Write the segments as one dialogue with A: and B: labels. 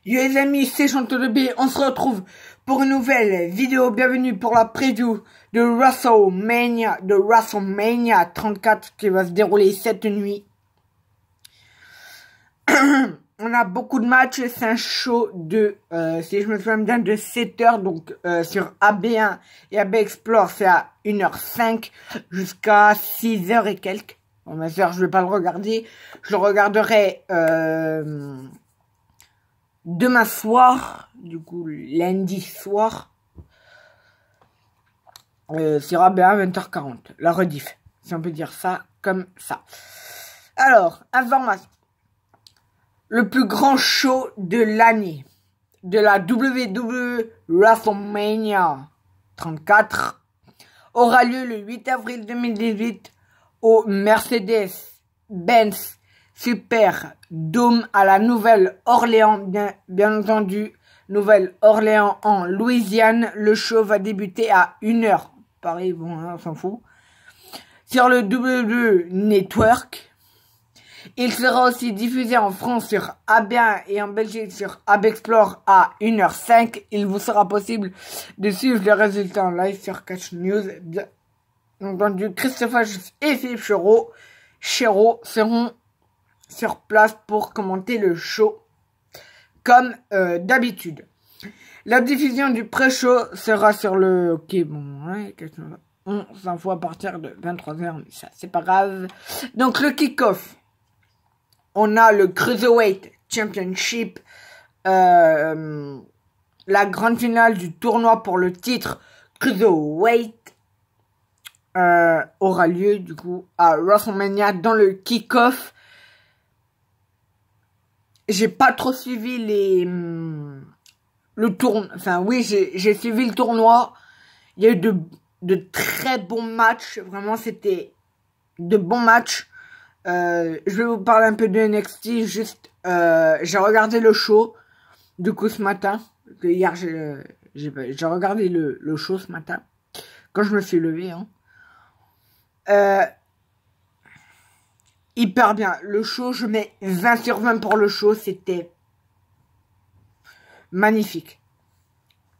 A: Yo les amis, c'est Chantal de B, on se retrouve pour une nouvelle vidéo. Bienvenue pour la preview de WrestleMania 34 qui va se dérouler cette nuit. On a beaucoup de matchs, c'est un show de, si je me souviens bien, de 7 heures, donc sur AB1 et AB Explore, c'est à 1h05 jusqu'à 6h et quelques. Bon, ma soeur, je vais pas le regarder, je le regarderai demain soir, du coup lundi soir, sur AB1 20h40, la rediff, si on peut dire ça comme ça. Alors, information. Le plus grand show de l'année de la WWE WrestleMania 34 aura lieu le 8 avril 2018 au Mercedes-Benz Superdome à la Nouvelle-Orléans, bien entendu, Nouvelle-Orléans en Louisiane. Le show va débuter à 1h. Pareil, bon, on s'en fout. Sur le WWE Network. Il sera aussi diffusé en France sur AB1 et en Belgique sur AB Explore à 1h05. Il vous sera possible de suivre les résultats en live sur Catch News. Bien entendu, Christopher et Philippe Chéreau seront sur place pour commenter le show comme d'habitude. La diffusion du pré-show sera sur le... Ok, bon, ouais, on s'en fout à partir de 23h, mais ça, c'est pas grave. Donc, le kick-off. On a le Cruiserweight Championship, la grande finale du tournoi pour le titre Cruiserweight aura lieu du coup à WrestleMania dans le kick-off. J'ai pas trop suivi le tournoi. Enfin oui, j'ai suivi le tournoi. Il y a eu de très bons matchs. Vraiment, c'était de bons matchs. Je vais vous parler un peu de NXT, juste, j'ai regardé le show, du coup, ce matin, hier, j'ai regardé le show ce matin, quand je me suis levé, hein. Hyper bien, le show, je mets 20 sur 20 pour le show, c'était magnifique.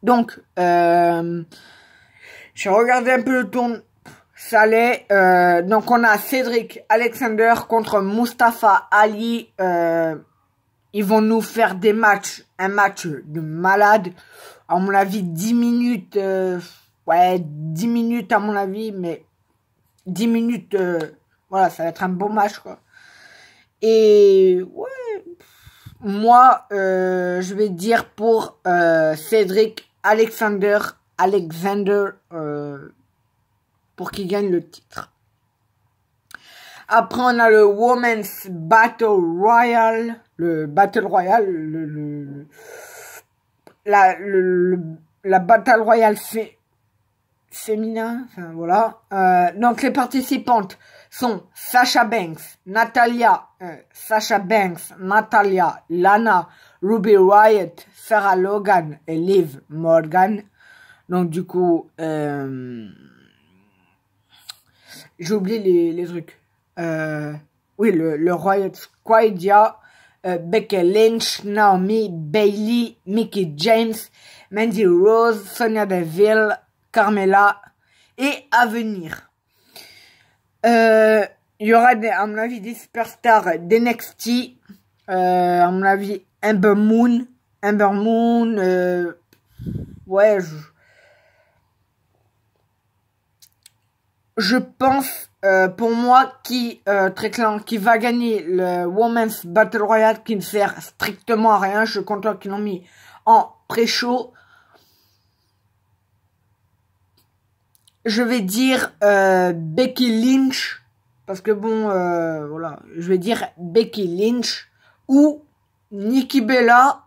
A: Donc, j'ai regardé un peu le tournoi. Ça allait, donc on a Cedric Alexander contre Mustafa Ali. Ils vont nous faire des matchs, un match de malade. À mon avis, 10 minutes, ouais, 10 minutes à mon avis, mais 10 minutes, voilà, ça va être un beau match, quoi. Et, ouais, moi, je vais dire pour Cedric Alexander, pour qu'il gagne le titre. Après, on a le Women's Battle Royale. Le Battle Royale, la Battle Royale féminin. Enfin, voilà. Donc, les participantes sont Sasha Banks, Natalya, Lana, Ruby Riott, Sarah Logan et Liv Morgan. Donc, du coup, j'ai oublié les trucs. Oui, le Riot Squad, il y a Becky Lynch, Naomi, Bayley, Mickie James, Mandy Rose, Sonya Deville, Carmella et à venir. Il y aura, à mon avis, des superstars d'NXT. À mon avis, Ember Moon, ouais, je pense, pour moi, très clair, qui va gagner le Women's Battle Royale, qui ne sert strictement à rien. Je suis content qu'ils l'ont mis en pré-show. Je vais dire Becky Lynch, parce que bon, voilà, je vais dire Becky Lynch ou Nikki Bella,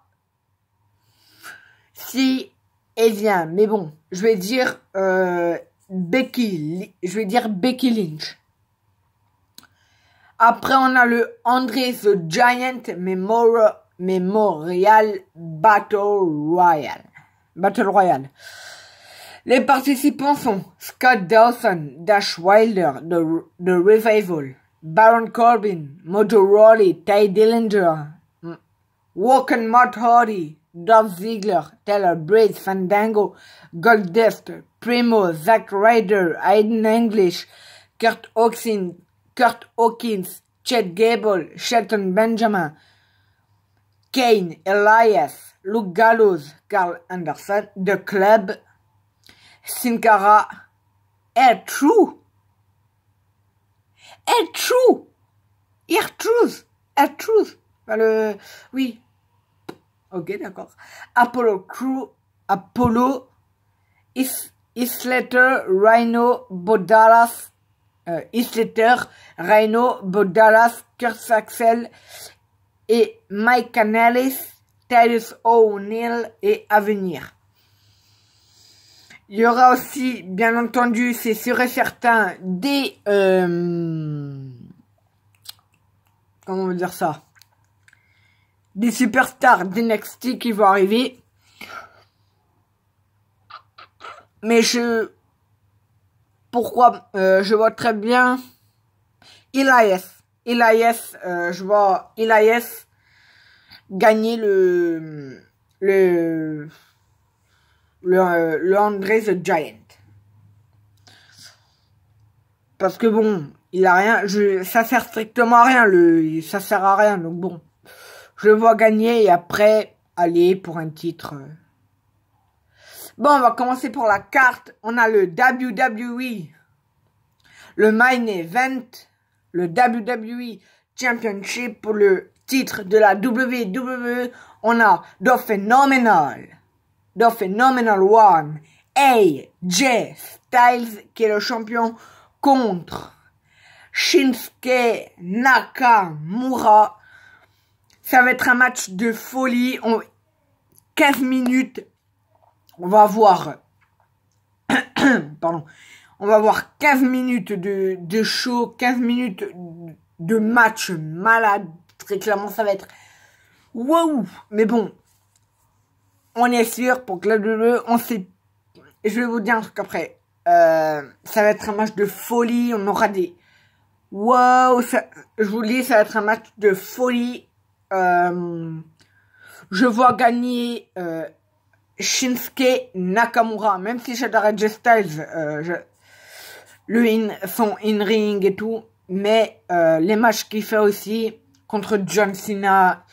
A: si elle vient. Mais bon, je vais dire Becky Lynch. Après, on a le Andre the Giant Memorial Battle Royale. Les participants sont Scott Dawson, Dash Wilder, The Revival, Baron Corbin, Mojo Rawley, Ty Dillinger, Woken Matt Hardy, Dolph Ziggler, Taylor Breeze, Fandango, Goldust, Primo, Zack Ryder, Aiden English, Kurt Hawkins, Chad Gable, Shelton Benjamin, Kane, Elias, Luke Gallows, Carl Anderson, The Club, Sin Cara, R-Truth. Oui. Ok, d'accord. Apollo, Isletter, Rhino, Bodalas, Kurt Saxel et Mike Canellis, Titus O'Neill et à venir. Il y aura aussi, bien entendu, c'est sûr et certain, des... comment on veut dire ça? Des superstars d'NXT qui vont arriver. Mais pourquoi je vois très bien Elias, je vois Elias gagner le Andre the Giant. Parce que bon, il a rien, ça sert strictement à rien, ça sert à rien, donc bon. Je le vois gagner et après aller pour un titre. Bon, on va commencer pour la carte. On a le WWE, le Main Event, le WWE Championship pour le titre de la WWE. On a The Phenomenal One, AJ Styles qui est le champion contre Shinsuke Nakamura. Ça va être un match de folie. 15 minutes. On va avoir... Pardon. On va avoir 15 minutes de show. 15 minutes de match malade. Très clairement, ça va être... Waouh. Mais bon. On est sûr pour que la WWE, on sait... Je vais vous dire un truc après. Ça va être un match de folie. On aura des... Waouh. Je vous le dis, ça va être un match de folie. Je vois gagner Shinsuke Nakamura, même si j'adore AJ Styles, son in-ring et tout, mais les matchs qu'il fait aussi contre John Cena,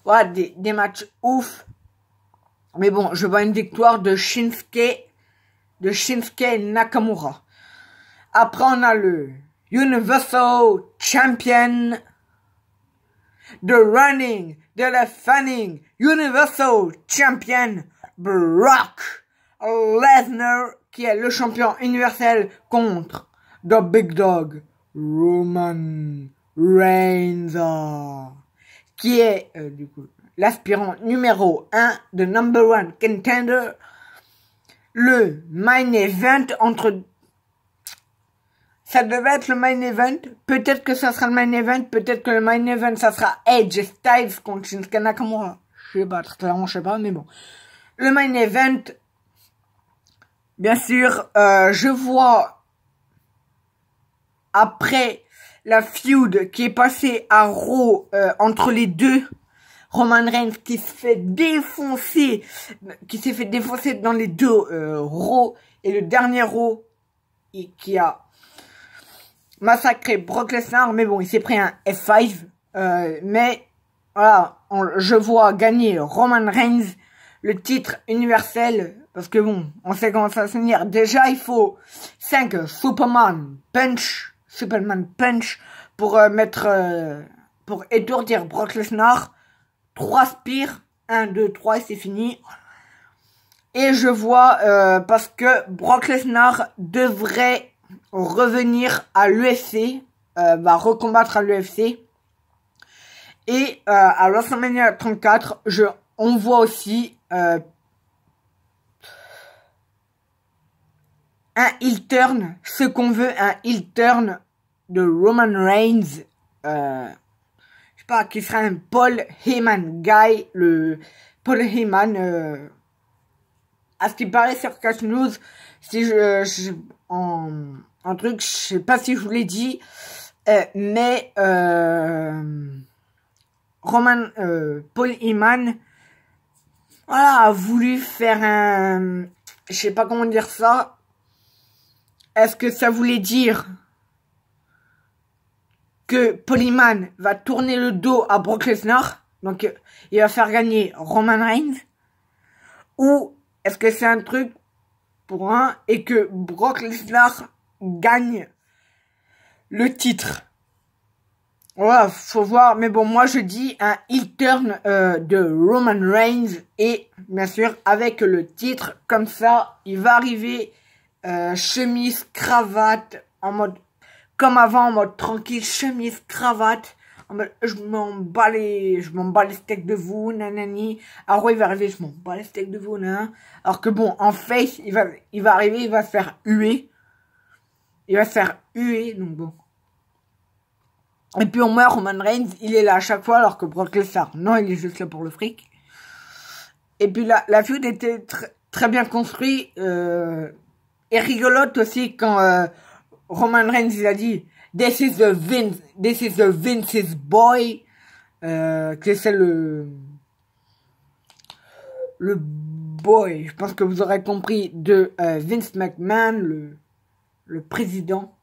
A: voilà, des matchs ouf. Mais bon, je vois une victoire de Shinsuke Nakamura. Après, on a le Universal Champion, The Running, The Defending Universal Champion, Brock Lesnar, qui est le champion universel contre The Big Dog, Roman Reigns, qui est du coup l'aspirant numéro 1 de number 1 contender. Le main event entre... Ça devait être le main event. Peut-être que ça sera le main event. Peut-être que le main event, ça sera AJ Styles contre Shinsuke Nakamura. Je sais pas, très clairement, je sais pas, mais bon. Le main event, bien sûr, je vois, après la feud qui est passée à Raw entre les deux, Roman Reigns qui s'est fait défoncer dans les deux Raw, et le dernier Raw qui a massacré Brock Lesnar, mais bon, il s'est pris un F5, mais voilà, je vois gagner Roman Reigns le titre universel, parce que bon, on sait comment ça va se finir. Déjà, il faut 5 Superman Punch pour pour étourdir Brock Lesnar. 3 spears, 1, 2, 3 et c'est fini. Et je vois, parce que Brock Lesnar devrait revenir à l'UFC, va recombattre à l'UFC. Et à WrestleMania 34, on voit aussi un heel turn, ce qu'on veut, un heel turn de Roman Reigns, je sais pas, qui sera un Paul Heyman guy, le Paul Heyman, à ce qui paraît sur Catch News, si un truc, je sais pas si je vous l'ai dit, mais Paul Heyman, voilà, a voulu faire un, je sais pas comment dire ça. Est-ce que ça voulait dire que Paul Heyman va tourner le dos à Brock Lesnar, donc il va faire gagner Roman Reigns, ou est-ce que c'est un truc pour un et que Brock Lesnar gagne le titre? Voilà, faut voir, mais bon, moi je dis un heel turn de Roman Reigns et bien sûr avec le titre, comme ça il va arriver chemise, cravate, en mode comme avant, en mode tranquille, chemise, cravate, en mode je m'en bats les steaks de vous, nanani. Alors il va arriver, je m'en bats les steaks de vous, nan. Alors que bon, en face, il va arriver, il va se faire huer. Il va se faire huer, donc bon. Et puis au moins, Roman Reigns, il est là à chaque fois, alors que Brock Lesnar, non, il est juste là pour le fric. Et puis la feud était très bien construite, et rigolote aussi quand Roman Reigns, il a dit This is the Vince's boy, que c'est le boy, je pense que vous aurez compris, de Vince McMahon, le président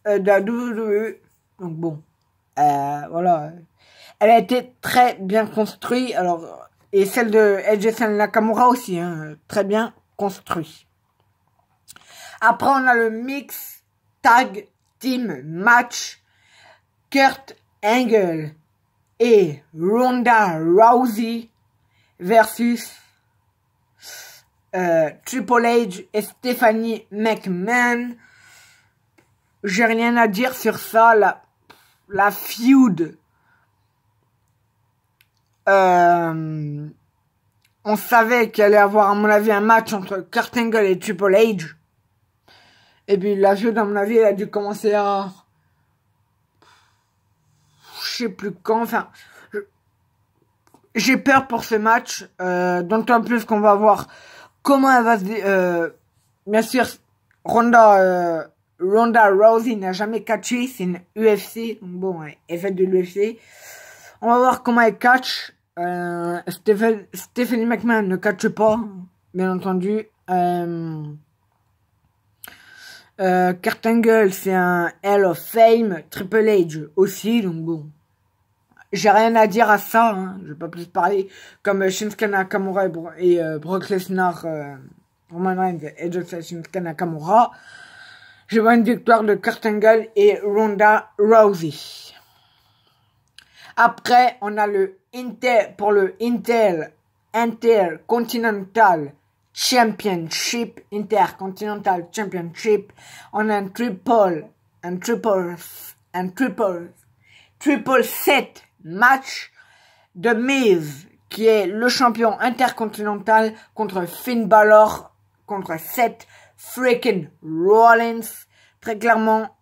A: de la WWE. Donc bon, voilà, elle a été très bien construite, alors, et celle de AJ Nakamura aussi, hein, très bien construite. Après, on a le Mix Tag Team Match. Kurt Angle et Ronda Rousey versus Triple H et Stephanie McMahon. J'ai rien à dire sur ça. La feud. On savait qu'il allait y avoir, à mon avis, un match entre Kurt Angle et Triple H. Et puis la feud, à mon avis, elle a dû commencer à... Je sais plus quand, enfin... J'ai peur pour ce match, d'autant plus qu'on va voir comment elle va se... bien sûr, Ronda Rousey n'a jamais catché, c'est une UFC, donc bon, elle fait de l'UFC. On va voir comment elle catch. Stephanie McMahon ne catche pas, bien entendu. Kurt Angle, c'est un Hall of Fame, Triple H aussi, donc bon. J'ai rien à dire à ça, hein. Je vais pas plus parler comme Shinsuke Nakamura et Brock Lesnar, Roman Reigns et Shinsuke Nakamura. Je vois une victoire de Kurt Angle et Ronda Rousey. Après, on a le Intercontinental Championship, Intercontinental Championship. On a un triple set match de Miz, qui est le champion intercontinental, contre Finn Balor, contre Seth freaking Rollins. Très clairement,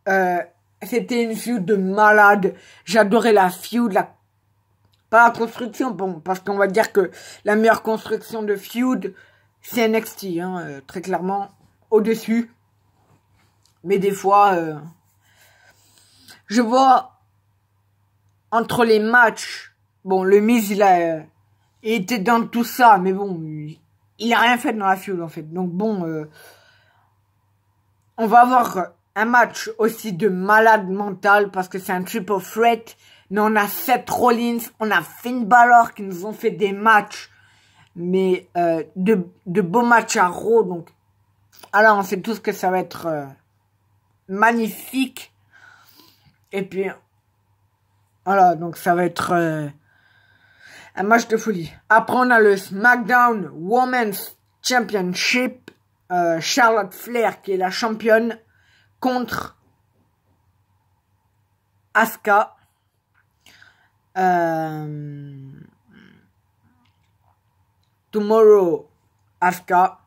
A: c'était une feud de malade. J'adorais la feud, pas la construction, bon, parce qu'on va dire que la meilleure construction de feud, c'est NXT, hein, très clairement, au-dessus. Mais des fois, je vois, entre les matchs, bon, le Miz, il était dans tout ça, mais bon, il a rien fait dans la feud, en fait. Donc bon, on va avoir un match aussi de malade mental, parce que c'est un triple threat. Mais on a Seth Rollins, on a Finn Balor qui nous ont fait des matchs, mais de beaux matchs à Raw. Donc, alors on sait tous que ça va être magnifique. Et puis, voilà, donc ça va être un match de folie. Après, on a le SmackDown Women's Championship. Charlotte Flair, qui est la championne, contre Asuka. Tomorrow Asuka,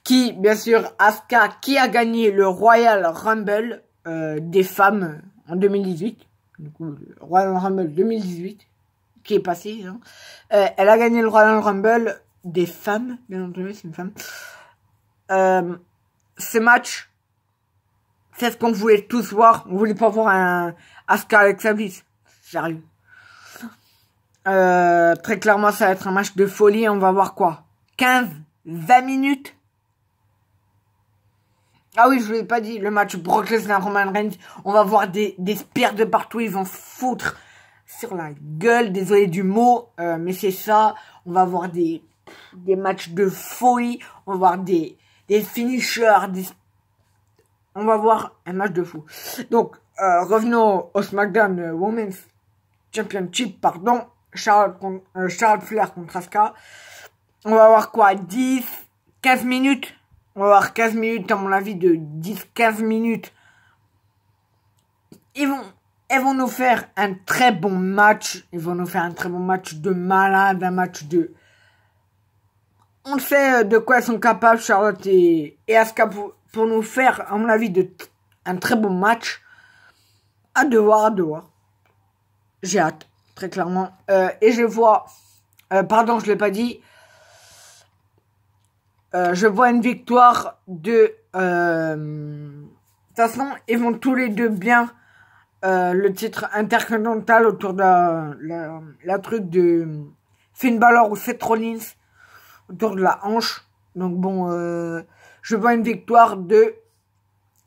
A: qui, bien sûr, Asuka, qui a gagné le Royal Rumble des femmes en 2018. Du coup, le Royal Rumble 2018, qui est passé. Hein. Elle a gagné le Royal Rumble des femmes, bien entendu, c'est une femme. Ce match, c'est ce qu'on voulait tous voir. On voulait pas voir un Asuka Alexa Bliss. Sérieux. Très clairement, ça va être un match de folie. On va voir quoi? 15, 20 minutes. Ah oui, je vous l'ai pas dit, le match Brock Lesnar, Roman Reigns, on va voir des spears de partout, ils vont se foutre sur la gueule, désolé du mot, mais c'est ça. On va voir des matchs de folie, on va voir des finishers, on va voir un match de fou. Donc, revenons au SmackDown Women's Championship, pardon, Charlotte Flair contre Asuka. On va voir quoi, 10, 15 minutes. On va avoir 15 minutes, à mon avis, de 10-15 minutes. Elles vont nous faire un très bon match. Ils vont nous faire un très bon match de malade, un match de... On sait de quoi elles sont capables, Charlotte et Asuka, pour nous faire, à mon avis, un très bon match. À devoir. J'ai hâte, très clairement. Et je vois... pardon, je l'ai pas dit... je vois une victoire de... de toute façon, ils vont tous les deux bien le titre intercontinental autour de la truc de Finn Balor ou Seth Rollins autour de la hanche. Donc bon, je vois une victoire de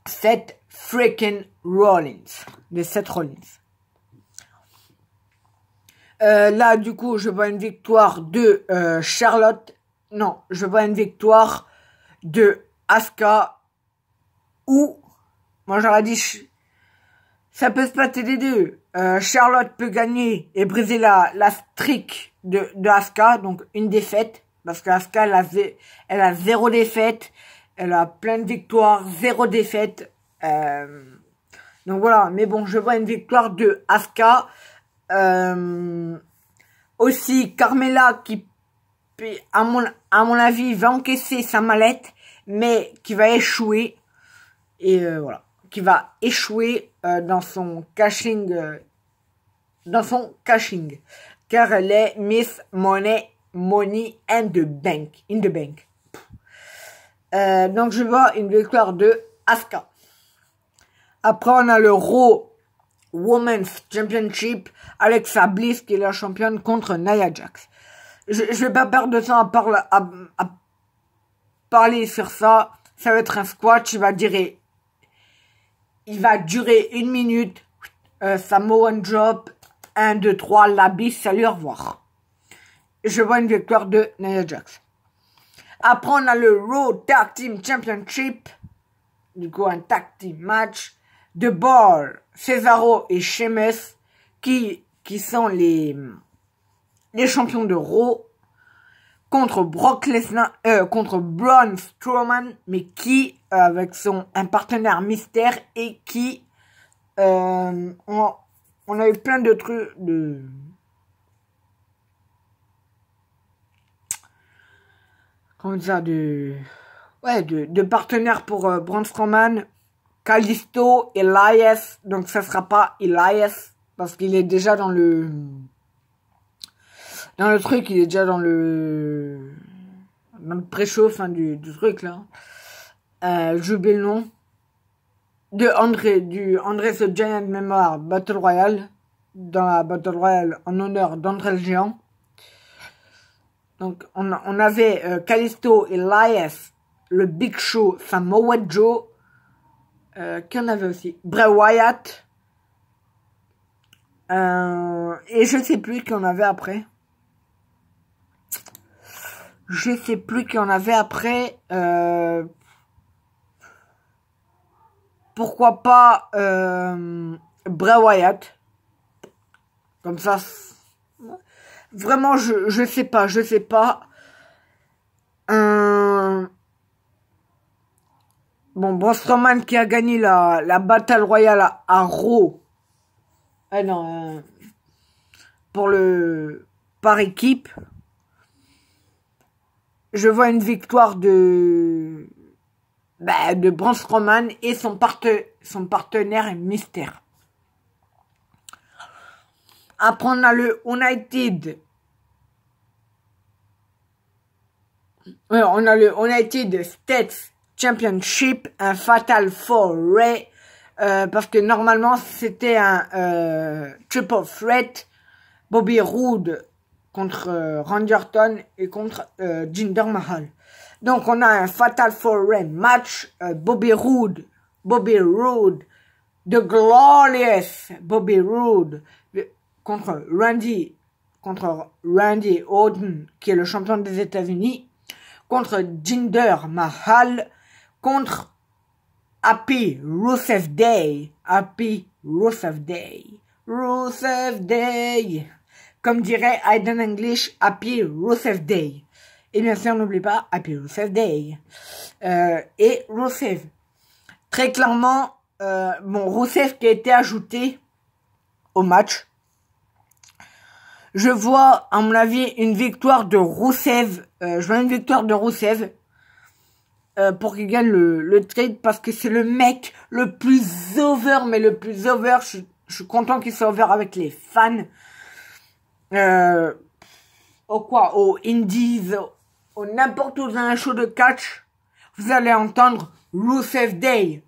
A: Seth freaking Rollins. De Seth Rollins. Là, du coup, je vois une victoire de Charlotte. Non, je vois une victoire de Asuka ou, moi j'aurais dit, ça peut se passer les deux. Charlotte peut gagner et briser la streak de Asuka, donc une défaite, parce que Asuka elle a 0 défaite, elle a plein de victoires, 0 défaite. Donc voilà, mais bon, je vois une victoire de Asuka. Aussi Carmella qui à mon avis, va encaisser sa mallette, mais qui va échouer. Et voilà. Qui va échouer dans son cashing. Car elle est Miss Money in the Bank. Donc je vois une victoire de Asuka. Après, on a le Raw Women's Championship. Alexa Bliss, qui est la championne, contre Nia Jax. Je vais pas perdre de temps à parler sur ça. Ça va être un squash. Il va durer 1 minute. Samoan drop. 1, 2, 3. La Bliss, salut, au revoir. Je vois une victoire de Nia Jax. Après, on a le Raw Tag Team Championship. Du coup, un tag team match. De Bar, Cesaro et Sheamus. Qui sont les champions de Raw contre Brock Lesnar, contre Braun Strowman, mais qui avec un partenaire mystère et qui on a eu plein de trucs de comment dire de partenaires pour Braun Strowman, Kalisto, Elias, donc ça sera pas Elias parce qu'il est déjà dans le truc, il est déjà dans le préchauffe du truc là. J'ai oublié le nom. Du André the Giant Memorial Battle Royale. Dans la Battle Royale en honneur d'André le Géant. Donc on avait Kalisto, Elias, le Big Show, Samoa Joe. Qui en avait aussi? Bray Wyatt. Et je sais plus qui en avait après. Pourquoi pas Bray Wyatt. Comme ça. Vraiment, je sais pas. Bon, Braun Strowman qui a gagné la Battle Royale à Raw. Non. Par équipe. Je vois une victoire de Braun Strowman et son partenaire mystère. Après, on a le United. On a le United States Championship, un Fatal 4-Way. Parce que normalement, c'était un Triple Threat. Bobby Roode, contre Randy Orton et contre Jinder Mahal. Donc on a un Fatal 4-Way match, Bobby Roode, The Glorious Bobby Roode contre Randy Orton, qui est le champion des États-Unis, contre Jinder Mahal, contre Happy Rusev Day. Comme dirait Aiden English, Happy Rusev Day. Et bien sûr, n'oublie pas, Happy Rusev Day. Et Rusev. Très clairement, Rusev qui a été ajouté au match. Je vois, à mon avis, une victoire de Rusev. Pour qu'il gagne le trade, parce que c'est le mec le plus over, mais le plus over. Je suis content qu'il soit over avec les fans. Au Indies, au n'importe où dans un show de catch, vous allez entendre Rusev Day.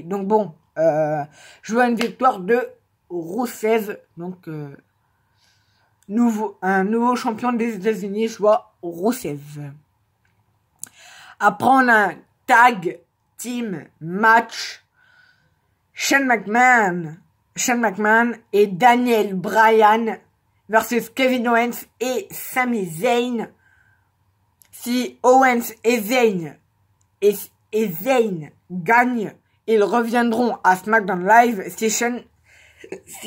A: Donc bon, je vois une victoire de Rusev. Donc, un nouveau champion des États-Unis, je vois Rusev. Après, on a un tag team match. Shane McMahon et Daniel Bryan versus Kevin Owens et Sami Zayn. Si Owens et Zayn gagnent, ils reviendront à SmackDown Live. Si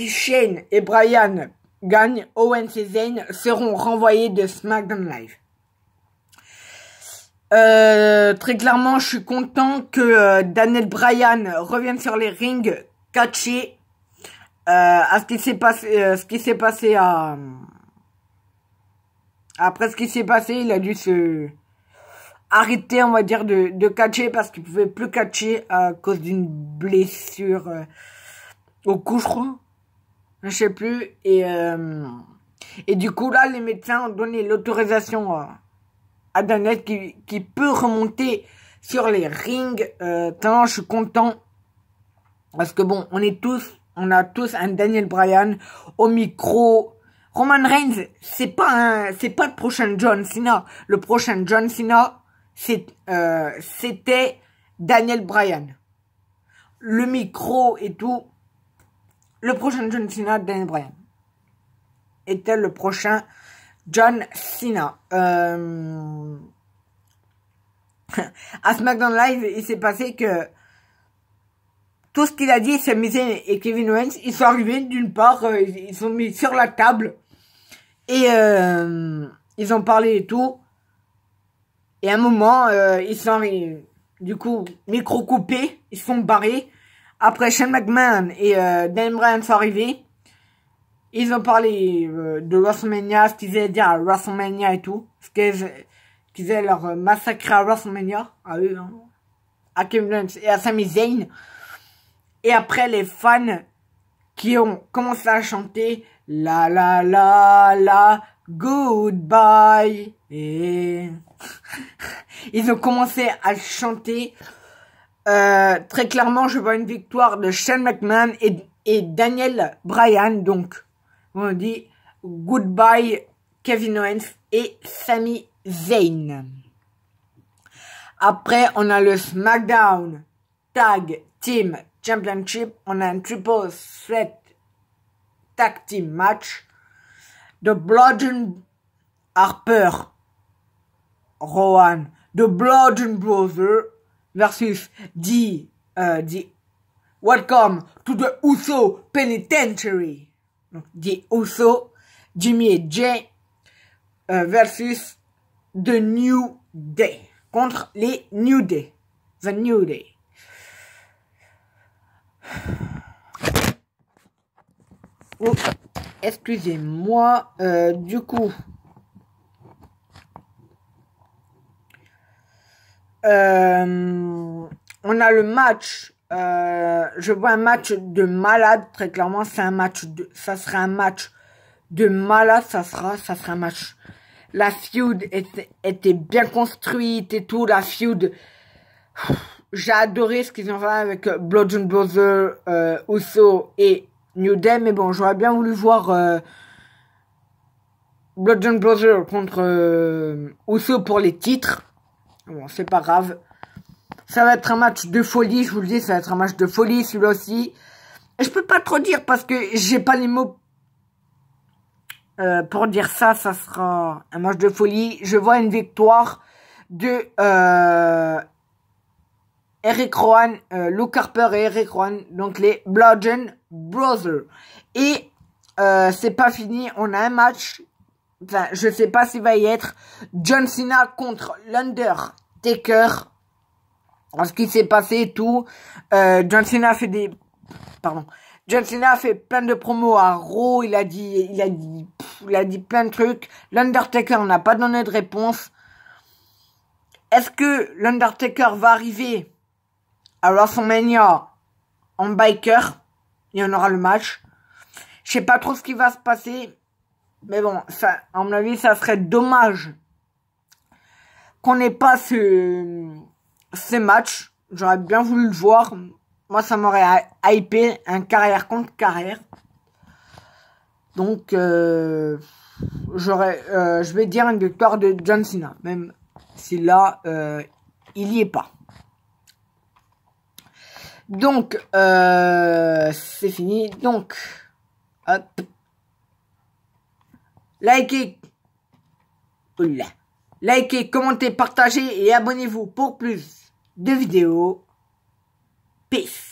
A: Shane et Bryan gagnent, Owens et Zayn seront renvoyés de SmackDown Live. Très clairement, je suis content que Daniel Bryan revienne sur les rings catchés à ce qui s'est passé, après ce qui s'est passé, il a dû se arrêter, on va dire, de catcher parce qu'il pouvait plus catcher à cause d'une blessure au cou, je crois. Je sais plus. Et du coup, là, les médecins ont donné l'autorisation à Daniel qui peut remonter sur les rings. Tellement je suis content. Parce que bon, on a tous un Daniel Bryan au micro. Roman Reigns, c'est pas le prochain John Cena. Le prochain John Cena, c'était Daniel Bryan. Le micro et tout. Le prochain John Cena, Daniel Bryan. Était le prochain John Cena. À SmackDown Live, il s'est passé que tout ce qu'il a dit, Sami Zayn et Kevin Owens, ils sont arrivés d'une part, ils sont mis sur la table et ils ont parlé et tout. Et à un moment, ils sont du coup micro coupé, ils sont barrés. Après, Shane McMahon et Daniel Bryan sont arrivés. Ils ont parlé de WrestleMania, ce qu'ils allaient dire à WrestleMania et tout. Ce qu'ils allaient leur massacrer à WrestleMania, à eux, hein, à Kevin Owens et à Sami Zayn. Et après, les fans qui ont commencé à chanter la la la la goodbye. Et ils ont commencé à chanter. Très clairement, je vois une victoire de Shane McMahon et Daniel Bryan. Donc, on dit goodbye Kevin Owens et Sami Zayn. Après, on a le SmackDown Tag Team Championship. On a un Triple Threat Tag Team match. The Bludgeon Harper Rowan, The Bludgeon Brothers versus the Welcome to the Uso Penitentiary. Donc, The Uso, Jimmy et Jay versus The New Day. Contre les New Day. The New Day. Oh, excusez-moi. Du coup, on a le match. Je vois un match de malade. Très clairement, ça sera un match de malade. Ça sera un match. La feud était bien construite et tout. La feud, j'ai adoré ce qu'ils ont fait avec Bludgeon Brothers, Uso et New Day. Mais bon, j'aurais bien voulu voir Bludgeon Brothers contre Uso pour les titres. Bon, c'est pas grave. Ça va être un match de folie, je vous le dis, ça va être un match de folie, celui-là aussi. Et je peux pas trop dire parce que j'ai pas les mots pour dire ça. Ça sera un match de folie. Je vois une victoire de Eric Rowan, Luke Harper et Eric Rowan, donc les Bludgeon Brothers. Et c'est pas fini, on a un match. Enfin, je sais pas s'il va y être. John Cena contre l'Undertaker. Ce qui s'est passé et tout. John Cena a fait John Cena a fait plein de promos à Raw. Il a dit plein de trucs. L'Undertaker n'a pas donné de réponse. Est-ce que l'Undertaker va arriver à WrestleMania en biker? Il y en aura le match. Je sais pas trop ce qui va se passer. Mais bon, ça, à mon avis, ça serait dommage qu'on n'ait pas ces matchs. J'aurais bien voulu le voir. Moi, ça m'aurait hypé un carrière contre carrière. Donc, je vais dire une victoire de John Cena. Même si là, il y est pas. Donc, c'est fini. Donc, hop. Likez, commentez, partagez et abonnez-vous pour plus de vidéos. Peace.